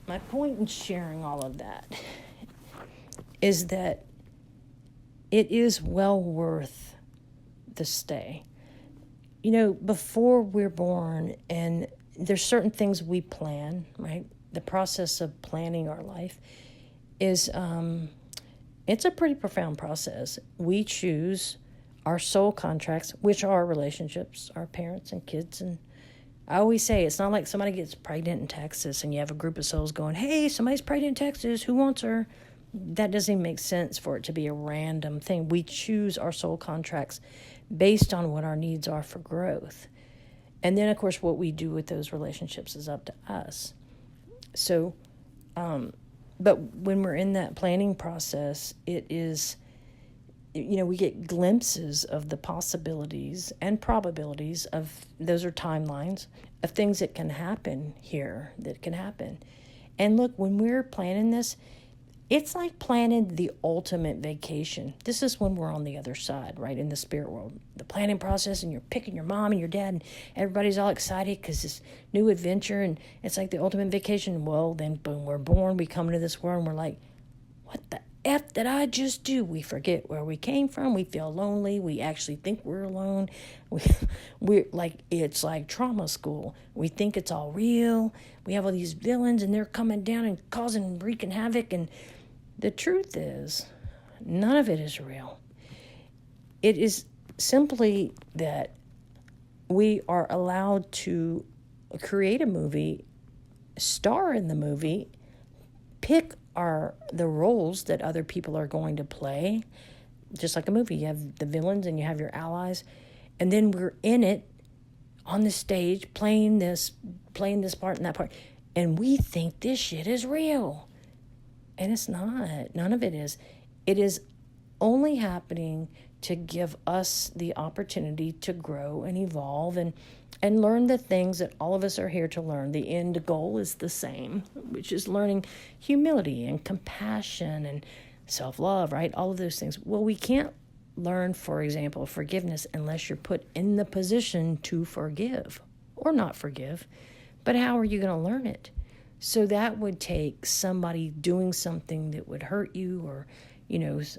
my point in sharing all of that is that it is well worth the stay. Before we're born, and there's certain things we plan, right? The process of planning our life is, it's a pretty profound process. We choose our soul contracts, which are relationships, our parents and kids. And I always say, it's not like somebody gets pregnant in Texas and you have a group of souls going, hey, somebody's pregnant in Texas, who wants her? That doesn't even make sense for it to be a random thing. We choose our soul contracts based on what our needs are for growth. And then, of course, what we do with those relationships is up to us. So, but when we're in that planning process, it is, we get glimpses of the possibilities and probabilities of, those are timelines, of things that can happen here, that can happen. And look, when we're planning this, it's like planning the ultimate vacation. This is when we're on the other side, right, in the spirit world. The planning process, and you're picking your mom and your dad, and everybody's all excited because this new adventure, and it's like the ultimate vacation. Well, then, boom, we're born, we come into this world, and we're like, what the F did I just do? We forget where we came from. We feel lonely. We actually think we're alone. We're like, it's like trauma school. We think it's all real. We have all these villains, and they're coming down and causing, wreaking havoc, and the truth is, none of it is real. It is simply that we are allowed to create a movie, star in the movie, pick the roles that other people are going to play. Just like a movie, you have the villains and you have your allies, and then we're in it on the stage playing this part and that part, and we think this shit is real. And it's not. None of it is. It is only happening to give us the opportunity to grow and evolve and learn the things that all of us are here to learn. The end goal is the same, which is learning humility and compassion and self-love, right? All of those things. Well, we can't learn, for example, forgiveness unless you're put in the position to forgive or not forgive. But how are you going to learn it? So that would take somebody doing something that would hurt you, or,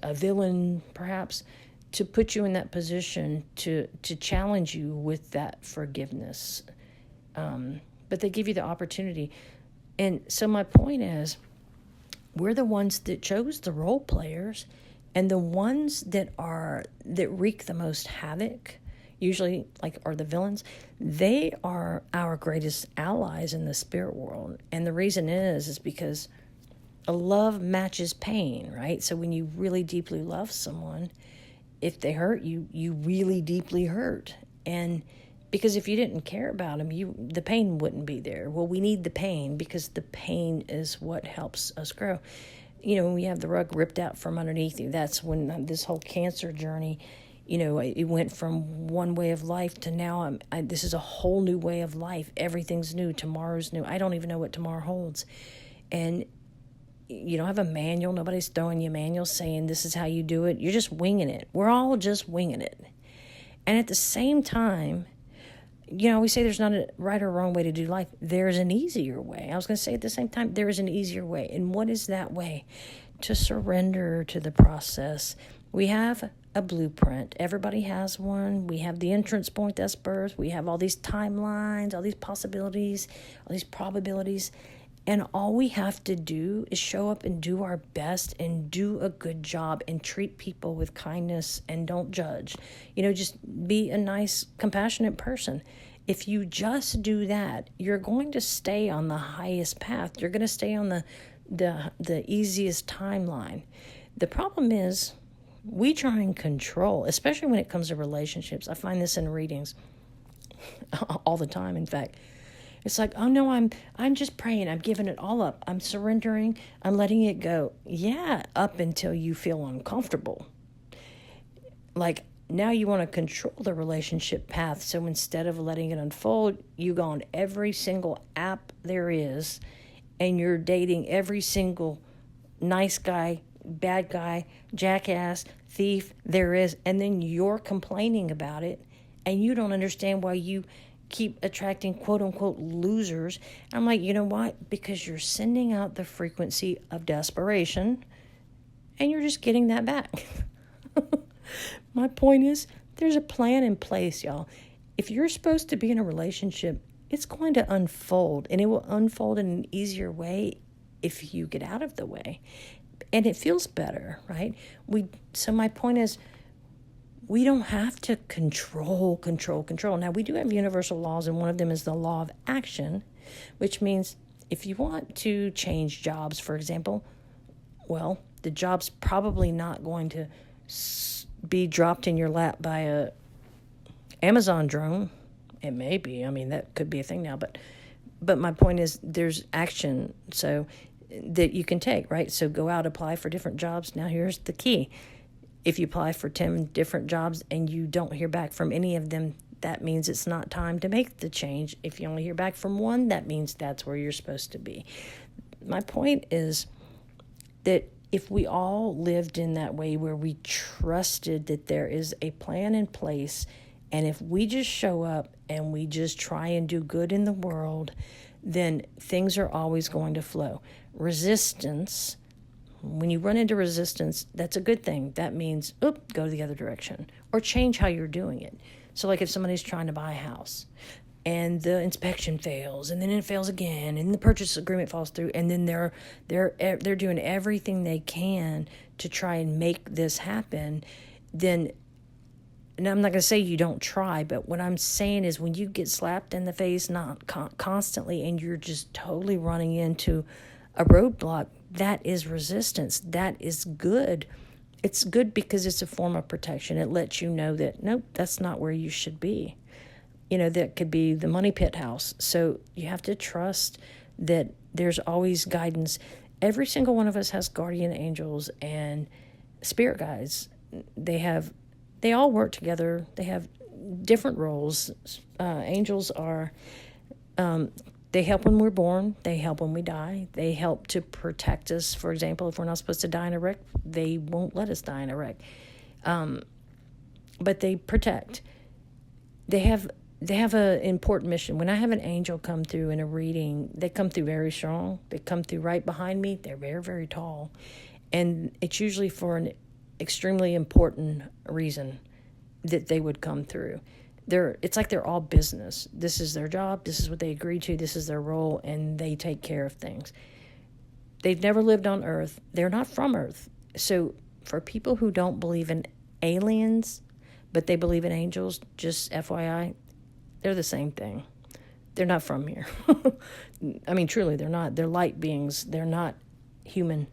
a villain perhaps, to put you in that position to challenge you with that forgiveness. But they give you the opportunity. And so my point is, we're the ones that chose the role players, and the ones that wreak the most havoc, usually are the villains. They are our greatest allies in the spirit world. And the reason is because love matches pain, right? So when you really deeply love someone, if they hurt you, you really deeply hurt. And because if you didn't care about them, the pain wouldn't be there. Well, we need the pain because the pain is what helps us grow. We have the rug ripped out from underneath you. That's when this whole cancer journey, it went from one way of life to now this is a whole new way of life. Everything's new. Tomorrow's new. I don't even know what tomorrow holds. And you don't have a manual. Nobody's throwing you a manual saying this is how you do it. You're just winging it. We're all just winging it. And at the same time, we say there's not a right or wrong way to do life. There's an easier way. I was going to say at the same time, there is an easier way. And what is that way? To surrender to the process. We have a blueprint. Everybody has one. We have the entrance point, that's birth. We have all these timelines, all these possibilities, all these probabilities. And all we have to do is show up and do our best and do a good job and treat people with kindness and don't judge. Just be a nice, compassionate person. If you just do that, you're going to stay on the highest path. You're going to stay on the easiest timeline. The problem is we try and control, especially when it comes to relationships. I find this in readings all the time, in fact. It's like, oh no, I'm just praying. I'm giving it all up. I'm surrendering. I'm letting it go. Yeah, up until you feel uncomfortable. Now you want to control the relationship path. So instead of letting it unfold, you go on every single app there is, and you're dating every single nice guy, bad guy, jackass, thief there is, and then you're complaining about it, and you don't understand why you keep attracting quote unquote losers. And I'm like, you know what? Because you're sending out the frequency of desperation and you're just getting that back. My point is, there's a plan in place, y'all. If you're supposed to be in a relationship, it's going to unfold, and it will unfold in an easier way if you get out of the way. And it feels better, right? So my point is, we don't have to control. Now, we do have universal laws, and one of them is the law of action, which means if you want to change jobs, for example, well, the job's probably not going to be dropped in your lap by a Amazon drone. It may be. I mean, that could be a thing now. But my point is, there's action so that you can take, right? So go out, apply for different jobs. Now, here's the key. If you apply for 10 different jobs and you don't hear back from any of them, that means it's not time to make the change. If you only hear back from one, that means that's where you're supposed to be. My point is that if we all lived in that way where we trusted that there is a plan in place, and if we just show up and we just try and do good in the world, then things are always going to flow. Resistance, when you run into resistance, that's a good thing. That means, go the other direction or change how you're doing it. So like if somebody's trying to buy a house and the inspection fails and then it fails again and the purchase agreement falls through, and then they're doing everything they can to try and make this happen, then, and I'm not going to say you don't try, but what I'm saying is when you get slapped in the face not constantly and you're just totally running into a roadblock, that is resistance. That is good. It's good because it's a form of protection. It lets you know that, nope, that's not where you should be. That could be the money pit house. So you have to trust that there's always guidance. Every single one of us has guardian angels and spirit guides. They all work together. They have different roles. Angels are, they help when we're born. They help when we die. They help to protect us. For example, if we're not supposed to die in a wreck, they won't let us die in a wreck. But they protect. They have an important mission. When I have an angel come through in a reading, they come through very strong. They come through right behind me. They're very, very tall. And it's usually for an extremely important reason that they would come through. It's like they're all business. This is their job. This is what they agreed to. This is their role, and they take care of things. They've never lived on Earth. They're not from Earth. So for people who don't believe in aliens, but they believe in angels, just FYI, they're the same thing. They're not from here. I mean, truly, they're not. They're light beings. They're not human.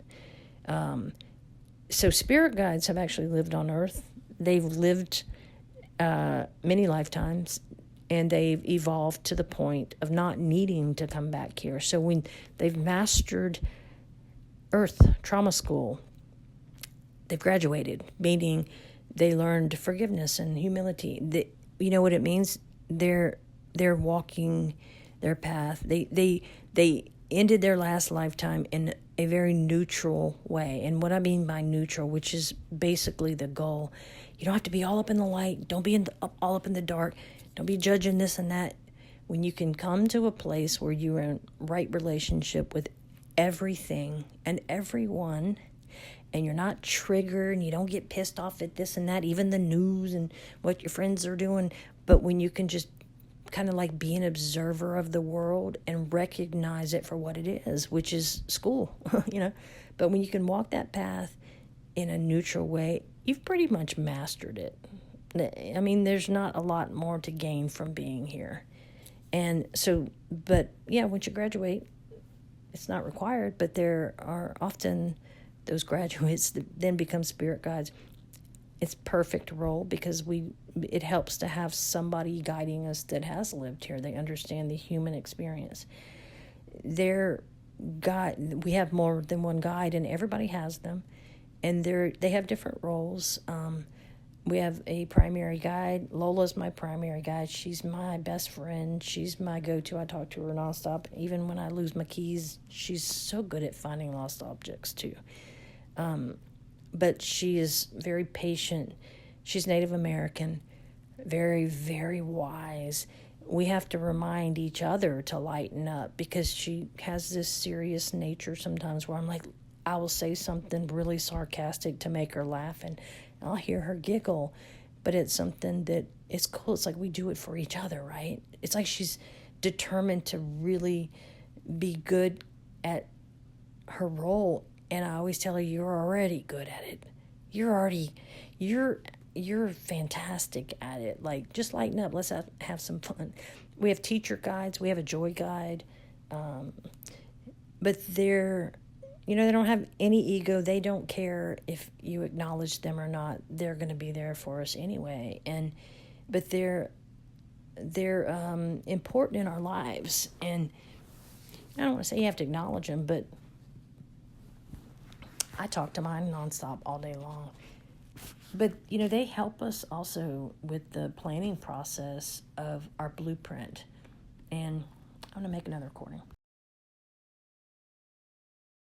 So spirit guides have actually lived on Earth. They've lived many lifetimes, and they've evolved to the point of not needing to come back here. So when they've mastered Earth trauma school, they've graduated, meaning they learned forgiveness and humility. You know what it means? They're walking their path. They ended their last lifetime in a very neutral way. And what I mean by neutral, which is basically the goal, you don't have to be all up in the light. Don't be all up in the dark. Don't be judging this and that. When you can come to a place where you're in right relationship with everything and everyone, and you're not triggered and you don't get pissed off at this and that, even the news and what your friends are doing, but when you can just kind of like be an observer of the world and recognize it for what it is, which is school, But when you can walk that path in a neutral way, you've pretty much mastered it. I mean, there's not a lot more to gain from being here. And so, but yeah, once you graduate, it's not required, but there are often those graduates that then become spirit guides. It's perfect role because it helps to have somebody guiding us that has lived here. They understand the human experience. We have more than one guide, and everybody has them, and they have different roles. We have a primary guide. Lola's my primary guide. She's my best friend. She's my go-to. I talk to her nonstop. Even when I lose my keys, she's so good at finding lost objects too. But she is very patient. She's Native American, very, very wise. we have to remind each other to lighten up, because she has this serious nature sometimes where I'm like, I will say something really sarcastic to make her laugh, and I'll hear her giggle, but it's something that it's cool. It's like we do it for each other, right? It's like she's determined to really be good at her role, and I always tell her, you're already good at it. You're fantastic at it. Like, just lighten up. Let's have some fun. We have teacher guides. We have a joy guide. But they're, they don't have any ego. They don't care if you acknowledge them or not. They're going to be there for us anyway. But they're important in our lives. And I don't want to say you have to acknowledge them, but I talk to mine nonstop all day long. But, they help us also with the planning process of our blueprint. And I'm going to make another recording.